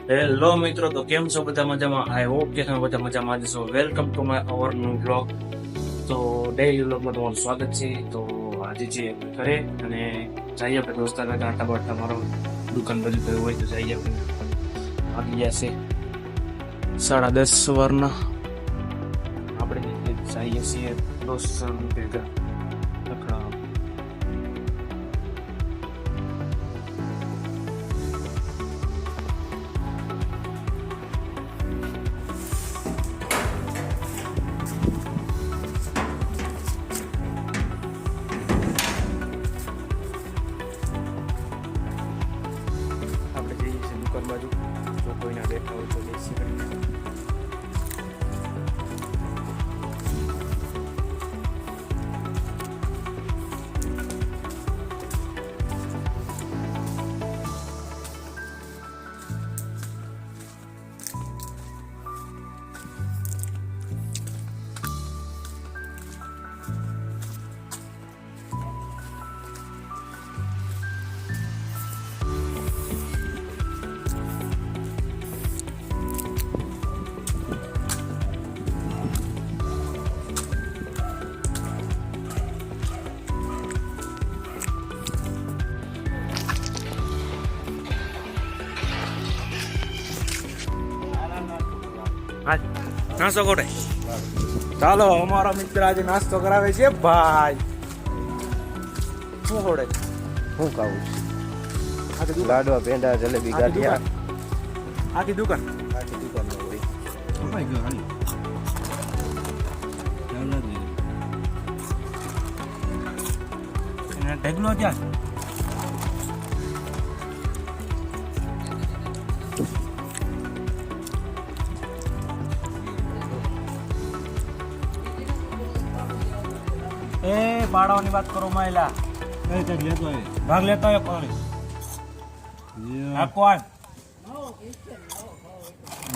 Hello મિત્રો, તો કેમ છો? બધા મજામાં? આઈ હોપ કે તમે બધા મજામાં જ છો. Welcome to my our new blog. તો ડેઈલી બ્લોગમાં તમારું સ્વાગત છે. તો આજે છે ઘરે અને જઈએ આપણે દોસ્તાર આટા બાટા મારો દુકાન બધું ગયું હોય તો જઈએ આપણે. આવી ગયા છે 10:30 સવારના. આપણે જઈએ છીએ દોસ્ત ભેગા રખડા. આપણે જઈએ છીએ દુકાન બાજુ. જો કોઈના બેઠા હોય તો બેસી કરીએ. નાસ્તો કોટે ચાલો, અમારો મિત્ર આજે નાસ્તો કરાવે છે ભાઈ. શું હોડે શું ખાવું આખી દુકાન, લાડવા પેંડા જલેબી ગાંઠિયા આખી દુકાન. આખી દુકાનમાં હોય. ઢગલો ક્યાં? એ બાળાઓની વાત કરો માયલા. ભાગ લેતો હોય કોણ? આ કોણ?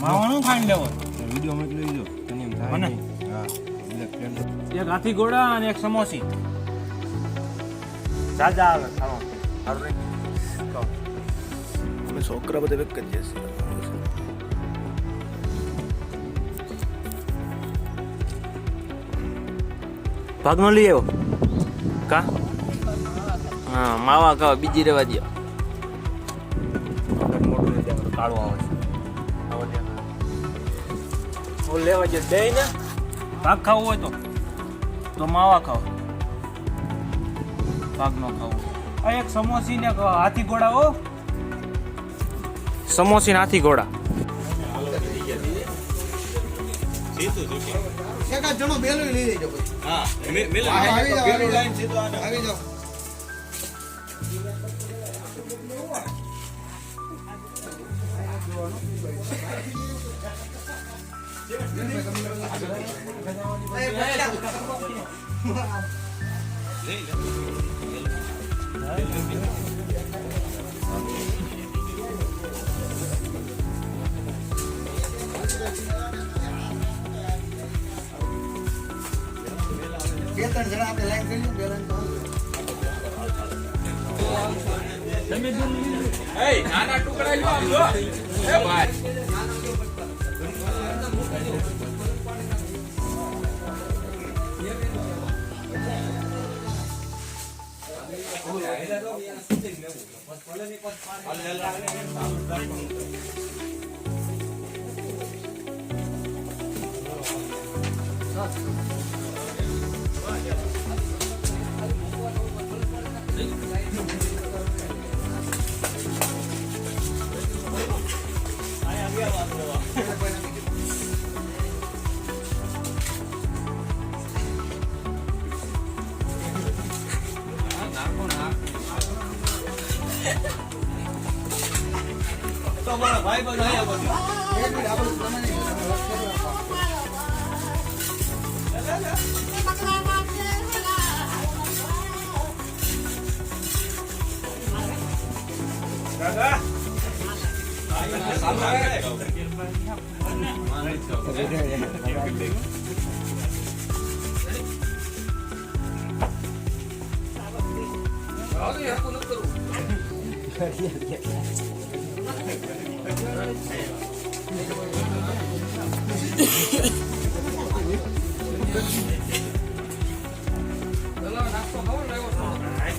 માવાનું ખાઈ લેવો. વિડીયો મોકલી લેજો. તને એમ થાય મને? નહીં. હા એક હાથી ઘોડા અને એક સમોસી. જાજા આવે ખાવા. સારું રે. અમે છોકરા બધા વેક કરી જશે. ભાગનો લઈ આવ્યો કા? હા, માવા ખાવા બીજી રેવા દો. કાળું આવે છે. લેવા દે બે ને. ભાગ ખાવું હોય તો માવા ખાવ. ભાગ નો ખાવું. આ એક સમોસી ને હાથી ઘોડા. હો, સમોસી ને હાથી ઘોડા. એકાદ જણો બેલો લઈ લેજો પછી. હા આવી જાઓ, આવી જાઓ. આવી જાઓ. બે ત્રણ જણા આપણે લાઈન કરી બે લાઈન નાના ટુકડા લ્યો આમ જો. એ ભાઈ તમારા ભાઈ બંધ આવ્યા બધું. એક મિનિટ આપણે તમને દાદા ચલો નાસ્તો ખાવો ને આવ્યો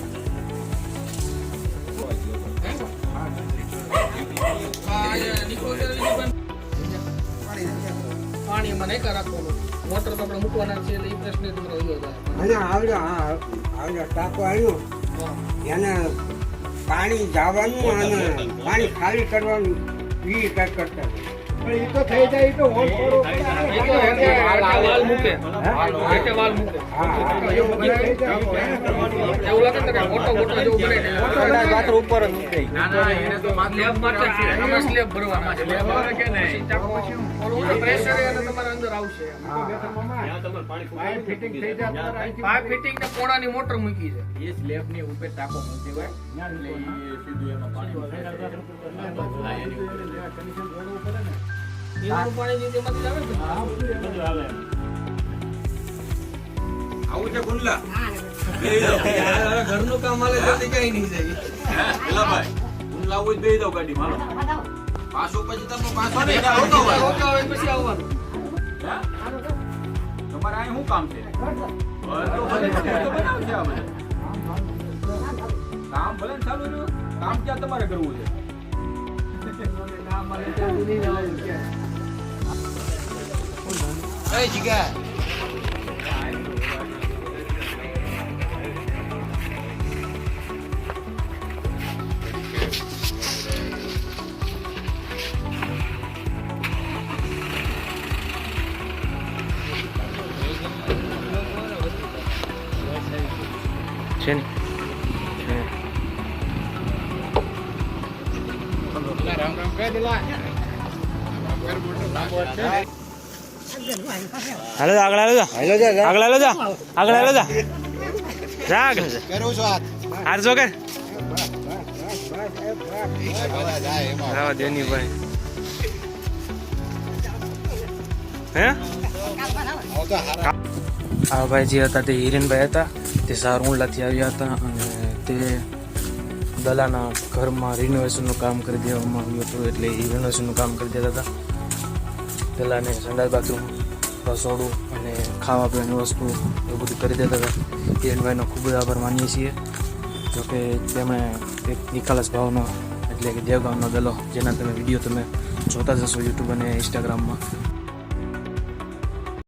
પાણી એમાં નહીં રાખવાનું મોટર તો આપણે મૂકવાના છે એટલે એ પ્રશ્ન તમારો રહ્યો આવડો ટાંકો આવ્યો એને પાણી જવાનું અને પાણી ખાલી કરવાનું એ કઈ કરતા પણ એ તો થઈ જાય તો હોલ કરો વાલ મૂકે વાલ મૂકે એવું લાગે છે કે મોટો જેવું બને પાત્ર ઉપર જ મૂકી ના એને તો સ્લેબ માટે આમાં સ્લેબ ભરવાના છે સ્લેબ ભરે કે નહીં પ્રેશર એને તમારા અંદર આવશે પાઇપ ફિટિંગ થઈ જાય પાઇપ ફિટિંગ ને કોણાની મોટર મૂકી છે એ સ્લેબ ની ઉપર ટાંકો મૂકી હોય એટલે એ સીધું એમાં પાણી પીવાનું પાણી નીચેમાંથી આવે ને આવું છે ગુંડલા ઘરનું કામ હાલે જલ્દી કઈ નહીં જાય પેલા ભાઈ ગુંડલા આવું જ બેહી દઉં ગાડી માલો પાછો પછી તમે પાછો નહીં જાઓ તો હોય. રોકા હોય પછી આવવાનું હે? તમારે અહીં શું કામ છે તો બનાવશે આ બધા કામ ભલે ને ચાલુ રહ્યું કામ ક્યાં તમારે કરવું છે એ જીગા છે ને રામ રામ કહી દેલા હાલો આગળ હાલો આગળ હાલો જા આગળ હાલો જા આગળ જા કરું છું હાથ હાર જો કર જાય એમાં રાવા દેની ભાઈ હે આવતો હારા આ ભાઈ જે હતા તે હિરેનભાઈ હતા તે સારુંલાથી આવ્યા હતા અને તે દલાના ઘરમાં રિનોવેશનનું કામ કરી દેવામાં આવ્યું હતું એટલે એ રિનોવેશનનું કામ કરી દેતા હતા દલાને સંડાસ બાથરૂમ રસોડું અને ખાવા પીવાની વસ્તુ એ બધું કરી દેતા હતા હિરેનભાઈનો ખૂબ જ આભાર માનીએ છીએ જોકે તેમણે એક નિખાલસ ભાવનો એટલે કે દેવગામનો દલો જેના તમે વિડીયો તમે જોતા જશો યુટ્યુબ અને ઇન્સ્ટાગ્રામમાં